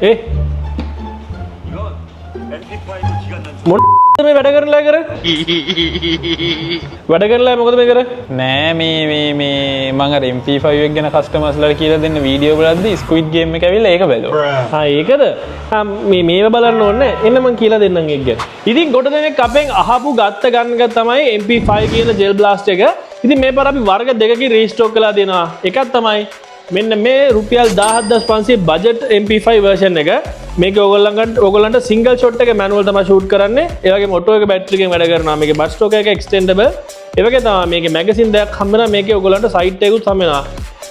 ඒ මොකද මේ වැඩ කරලා කර වැඩ කරලා මොකද මේ කර නෑ මේ මම අර MP5 එක ගැන කස්ටමර්ස්ලාට කියලා දෙන්න වීඩියෝ බලද්දි ස්ක්විඩ් ගේම් එක ඇවිල්ලා ඒක බැලුවා. ඒකද මේව බලන්න ඕනේ එන්න මං කියලා දෙන්නම් ඒක ගැන. ඉතින් ගොඩ දෙනෙක් අපෙන් අහපු ගත්ත ගන්න එක තමයි MP5 කියන ජෙල් බ්ලාස්ට් එක. ඉතින් මේ පාර අපි වර්ග දෙකකින් රීස්ටොක් කළා දෙනවා. එකක් තමයි මෙන්න මේ රුපියල් 17500 බජට් MP5 version එක. මේක ඕගොල්ලන්ට සිංගල් ෂොට් එක මැනුවල් තමයි ෂූට් කරන්නේ. ඒ වගේම ඔටෝ එක බැටරි එකෙන් වැඩ කරනවා. මේකේ බස් ස්ටොක් එක එක්ස්ටෙන්ඩබල්. ඒ වගේ තමයි මේකේ මැගසින් දෙකක් හම්බ වෙනවා. මේකේ ඕගොල්ලන්ට සයිට් එකකුත් හම්බ වෙනවා.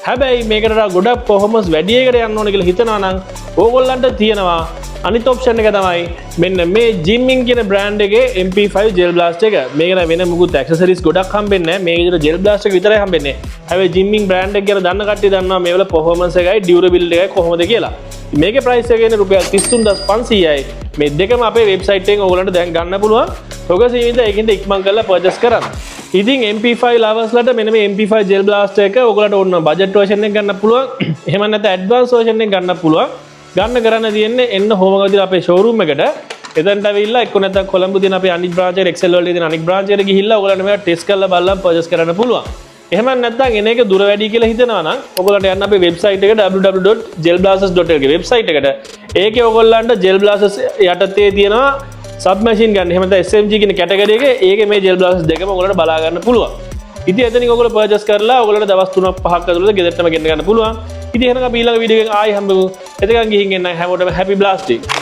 හැබැයි මේකට ගොඩක් පර්ෆෝමන්ස් වැඩි එකකට යන්න ඕන කියලා හිතනවා නම් ඕගොල්ලන්ට තියෙනවා අනිත් ඔප්ෂන් එක තමයි මෙන්න මේ ජිම්මින් කියන බ්‍රෑන්ඩ් එකේ MP5 ජෙල් බ්ලාස්ට් එක. මේක නම් වෙන මුකුත් ඇක්සසරිස් ගොඩක් හම්බෙන්නේ නැහැ. මේකේ විතර ජෙල් බ්ලාස්ට් එක විතරයි හම්බෙන්නේ. හැබැයි ජිම්මින් බ්‍රෑන්ඩ් එක ගැන දන්න කට්ටිය දන්නවා මේ වල පර්ෆෝමන්ස් එකයි ඩියුරබිලිටි එකයි කොහොමද කියලා. මේකේ ප්‍රයිස් එක එන්නේ රුපියල් 33500යි. මේ දෙකම අපේ වෙබ්සයිට් එකෙන් ඕගොල්ලන්ට දැන් ගන්න පුළුවන්. ඔක සීමිත ඒකින්ද ඉක්මන් කරලා පර්චේස් කරන්න. ඉතින් MP5 ලවර්ස්ලට මෙන්න මේ MP5 ජෙල් බ්ලාස්ට් එක ඔයගොල්ලන්ට ඕන බජට් version එක ගන්න පුළුවන්. එහෙම නැත්නම් ඇඩ්වාන්ස් version එක ගන්න පුළුවන්. ගන්න කරන්න තියෙන්නේ එන්න හෝමගදින අපේ ෂෝරූම් එකට. එතනට ඇවිල්ලා එක්ක නැත්නම් කොළඹ තියෙන අපේ අනිත් බ්‍රාන්ච් එකට එක්සෙල් වල තියෙන අනිත් බ්‍රාන්ච් එකට ගිහිල්ලා ඔයගොල්ලන්ට මේවා ටෙස්ට් කරලා බලලා පර්චේස් කරන්න පුළුවන්. එහෙම නැත්නම් එන එක දුර වැඩි කියලා හිතනවා නම් ඔයගොල්ලන්ට යන්න අපේ වෙබ්සයිට් එක www.gelblasters.lk වෙබ්සයිට් එකට. ඒකේ ඔයගොල්ලන්ට ජෙල් බ්ලාස්ටර්ස් යටතේ තියෙනවා සබ්මැෂින් ගන්න. එහෙම නැත්නම් SMG කියන කැටගරි එකේ ඒකේ මේ ජෙල් බ්ලාස්ටර්ස් දෙකම ඔයගොල්ලන්ට බලා ගන්න පුළුවන්. ඉතින් එතනින් ඔයගොල්ලෝ පර්චේස් කරලා ඔයගොල්ලන්ට දවස් 3-5ක් ඇතුළත ගෙදරටම ගෙන්න ගන්න පුළුවන්. ඉතින් එහෙනම් අපි ඊළඟ වීඩියෝ එකෙන් ආයි හම්බෙමු. එතකන් ගිහින් එන්න හැමෝටම හැපි බ්ලාස්ටිං.